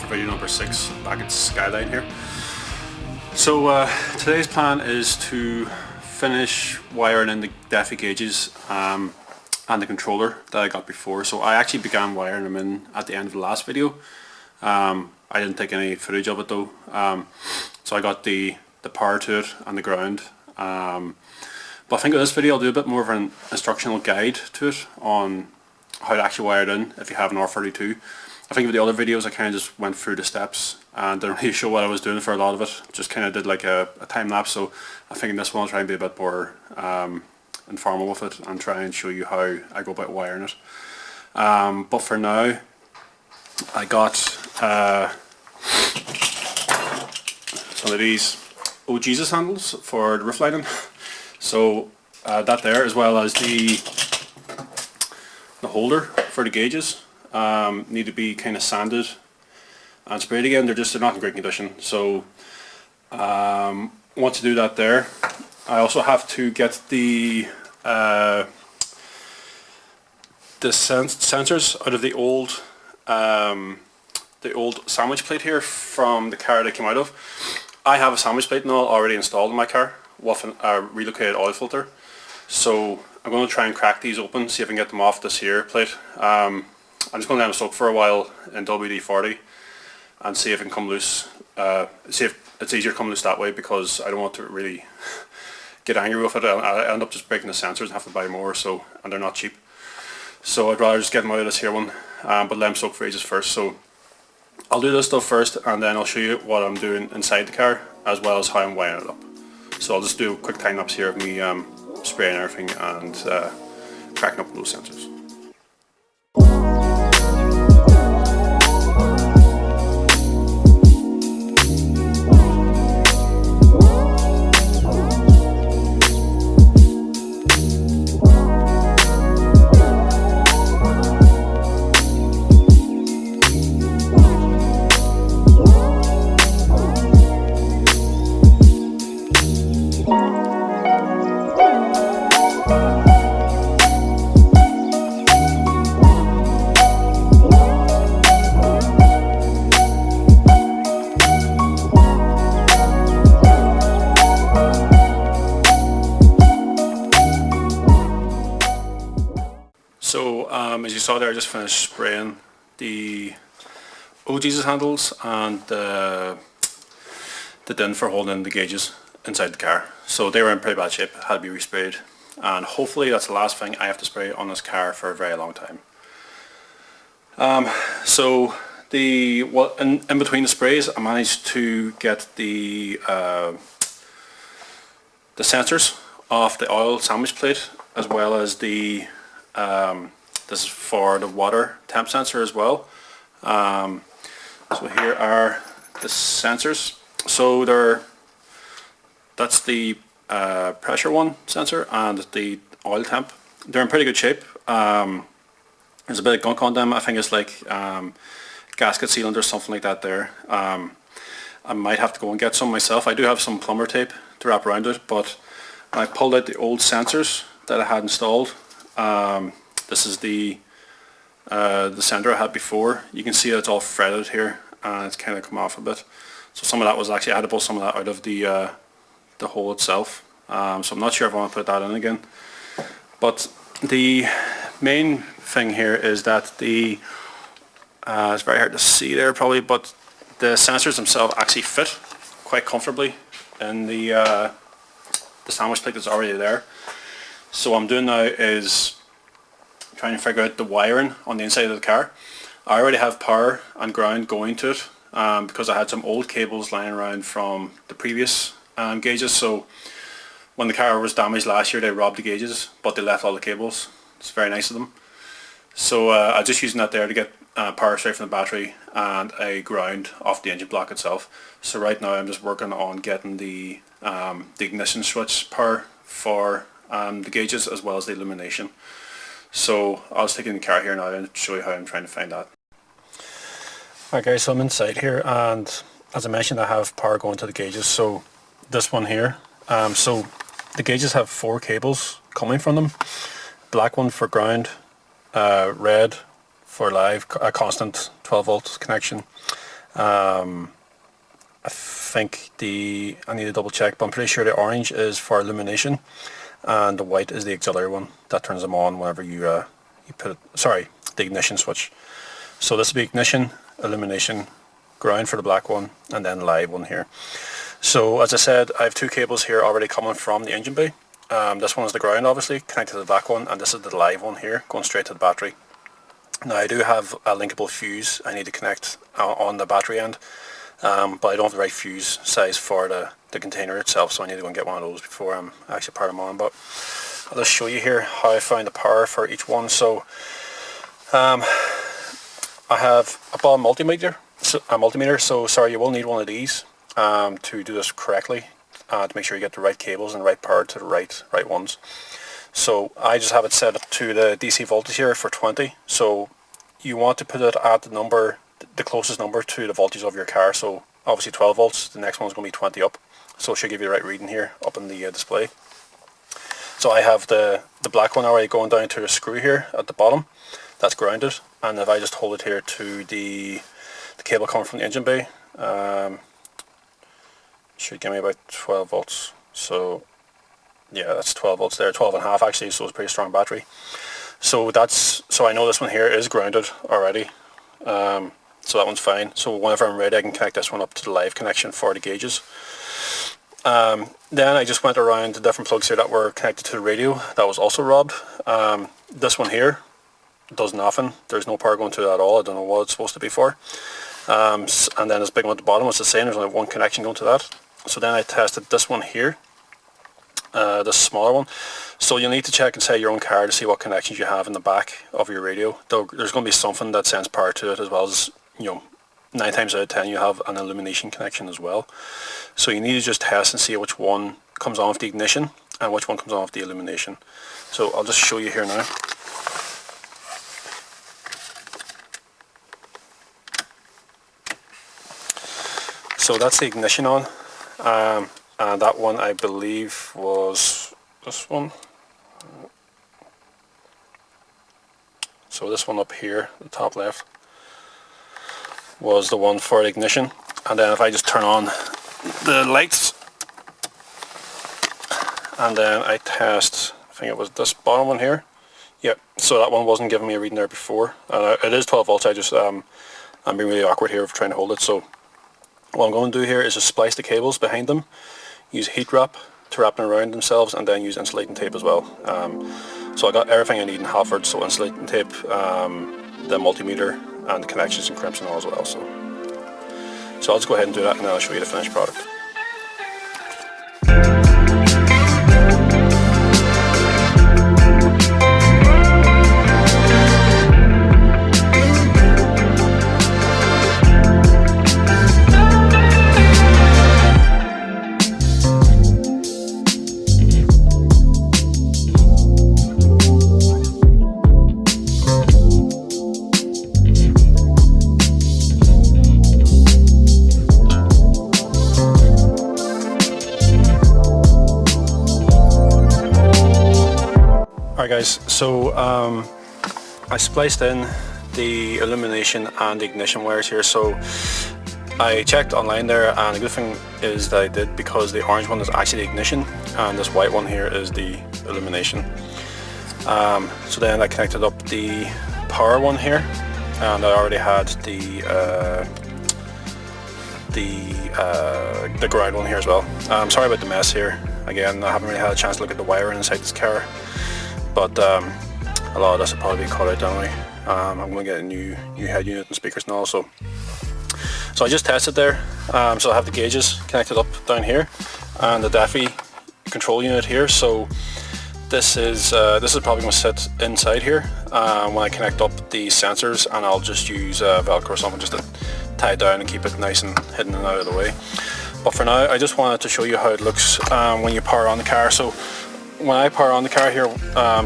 video number 6 back at Skyline here. So today's plan is to finish wiring in the Defi gauges and the controller that I got before. So I actually began wiring them in at the end of the last video. I didn't take any footage of it though. So I got the power to it and the ground. But I think in this video I'll do a bit more of an instructional guide to it on how to actually wire it in if you have an R32. I think with the other videos I kind of just went through the steps and didn't really show what I was doing for a lot of it. Just kind of did like a time lapse. So I think in this one I'll try and be a bit more informal with it and try and show you how I go about wiring it. But for now I got some of these Oh Jesus handles for the roof lining. So that there, as well as the holder for the gauges, need to be kind of sanded and sprayed again. They're not in great condition. So once you do that there, I also have to get the sensors out of the old sandwich plate here from the car that I came out of. I have a sandwich plate now already installed in my car with a relocated oil filter. So I'm going to try and crack these open, see if I can get them off this here plate. I'm just going to let them soak for a while in WD-40 and see if it can come loose. See if it's easier to come loose that way, because I don't want to really get angry with it. I end up just breaking the sensors and have to buy more, and they're not cheap. So I'd rather just get them out of this here one, but let them soak for ages first. So I'll do this stuff first and then I'll show you what I'm doing inside the car as well as how I'm wiring it up. So I'll just do a quick time lapse here of me spraying everything and cracking up those sensors. So as you saw there, I just finished spraying the Oh Jesus handles and the din for holding the gauges inside the car. So they were in pretty bad shape, had to be resprayed, and hopefully that's the last thing I have to spray on this car for a very long time. So in between the sprays I managed to get the sensors off the oil sandwich plate, as well as the this is for the water temp sensor as well. So here are the sensors. So that's the pressure one sensor and the oil temp. They're in pretty good shape. There's a bit of gunk on them. I think it's like gasket sealant or something like that there. I might have to go and get some myself. I do have some plumber tape to wrap around it, but I pulled out the old sensors that I had installed. This is the sender I had before. You can see it's all threaded here and it's kind of come off a bit. So some of that was actually, I had to pull some of that out of the hole itself. So I'm not sure if I want to put that in again. But the main thing here is that it's very hard to see there probably, but the sensors themselves actually fit quite comfortably in the sandwich plate that's already there. So what I'm doing now is trying to figure out the wiring on the inside of the car. I already have power and ground going to it because I had some old cables lying around from the previous gauges. So when the car was damaged last year, they robbed the gauges, but they left all the cables. It's very nice of them. So I'm just using that there to get power straight from the battery and a ground off the engine block itself. So right now I'm just working on getting the ignition switch power for the gauges as well as the illumination. So I'll just take it in the car here now and show you how I'm trying to find that. Alright guys, so I'm inside here, and as I mentioned I have power going to the gauges. So this one here, so the gauges have 4 cables coming from them. Black one for ground, red for live, a constant 12 volt connection, I think I need to double check, but I'm pretty sure the orange is for illumination, and the white is the auxiliary one that turns them on whenever you put it. Sorry, the ignition switch. So this will be ignition, illumination, ground for the black one, and then live one here. So as I said, I have two cables here already coming from the engine bay. This one is the ground, obviously, connected to the black one, and this is the live one here, going straight to the battery. Now I do have a linkable fuse I need to connect on the battery end, but I don't have the right fuse size for the container itself, so I need to go and get one of those before I'm actually part them on. But I'll just show you here how I find the power for each one. So I have a ball multimeter, so sorry, you will need one of these to do this correctly, to make sure you get the right cables and the right power to the right ones. So I just have it set up to the DC voltage here for 20. So you want to put it at the closest number to the voltage of your car. So obviously 12 volts, the next one's going to be 20 up. So it should give you the right reading here up in the display. So I have the black one already going down to the screw here at the bottom. That's grounded. And if I just hold it here to the cable coming from the engine bay, should give me about 12 volts. So yeah, that's 12 volts there, 12 and a half actually, so it's a pretty strong battery. So I know this one here is grounded already, so that one's fine. So whenever I'm ready, I can connect this one up to the live connection for the gauges. Then I just went around the different plugs here that were connected to the radio that was also robbed. This one here does nothing. There's no power going to it at all. I don't know what it's supposed to be for. And then this big one at the bottom was the same. There's only one connection going to that. So then I tested this one here. This smaller one. So you'll need to check inside your own car to see what connections you have in the back of your radio. There's going to be something that sends power to it, as well as, 9 times out of 10 you have an illumination connection as well. So you need to just test and see which one comes on with the ignition and which one comes on with the illumination. So I'll just show you here now. So that's the ignition on. And that one I believe was this one. So this one up here, the top left, was the one for the ignition. And then if I just turn on the lights, and then I test, I think it was this bottom one here. Yep, so that one wasn't giving me a reading there before. It is 12 volts, I'm being really awkward here of trying to hold it. So what I'm going to do here is just splice the cables behind them, use heat wrap to wrap them around themselves, and then use insulating tape as well. So I got everything I need in Halford, so insulating tape, the multimeter, and the connections and crimps and all as well. So I'll just go ahead and do that, and then I'll show you the finished product. Alright guys, so I spliced in the illumination and the ignition wires here. So I checked online there, and the good thing is that I did, because the orange one is actually the ignition and this white one here is the illumination. So then I connected up the power one here, and I already had the ground one here as well. Sorry about the mess here. Again, I haven't really had a chance to look at the wiring inside this car, but a lot of this will probably be cut out anyway. I'm going to get a new head unit and speakers and all. So I just tested there. So I have the gauges connected up down here, and the Defi control unit here. So this is probably going to sit inside here when I connect up the sensors, and I'll just use Velcro or something just to tie it down and keep it nice and hidden and out of the way. But for now, I just wanted to show you how it looks when you power on the car. So when I power on the car here,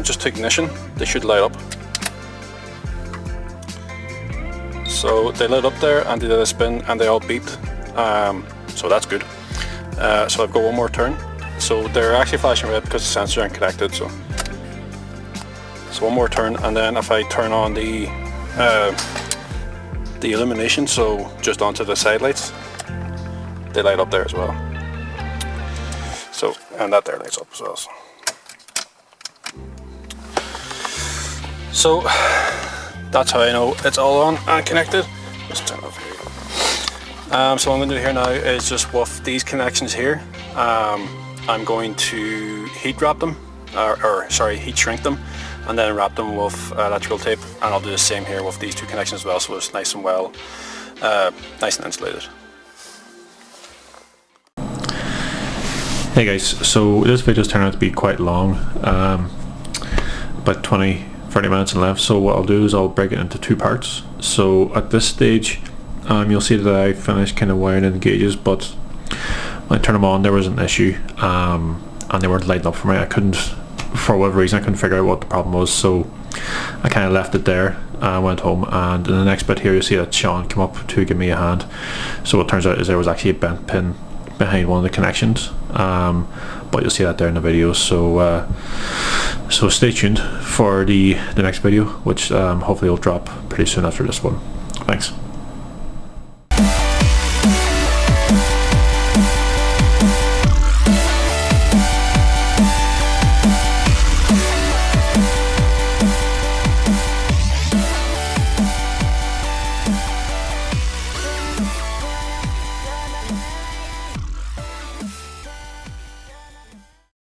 just to ignition, they should light up. So they lit up there, and they did a spin, and they all beeped. So that's good. So I've got one more turn. So they're actually flashing red because the sensors aren't connected. So one more turn, and then if I turn on the the illumination, so just onto the side lights, they light up there as well. So, and that there lights up as well. So that's how I know it's all on and connected. Just turn it off here. So what I'm going to do here now is just with these connections here, I'm going to heat wrap them, heat shrink them, and then wrap them with electrical tape, and I'll do the same here with these two connections as well, so it's nice and well, nice and insulated. Hey guys, so this video's turned out to be quite long, about 20-30 minutes in length, so what I'll do is I'll break it into two parts. So at this stage, you'll see that I finished kind of wiring in the gauges, but when I turned them on there was an issue, and they weren't lighting up for me. I couldn't, for whatever reason, I couldn't figure out what the problem was, so I kind of left it there. I went home, and in the next bit here you'll see that Shaun came up to give me a hand. So what turns out is there was actually a bent pin behind one of the connections, but you'll see that there in the video, so so stay tuned for the next video, which hopefully will drop pretty soon after this one. Thanks.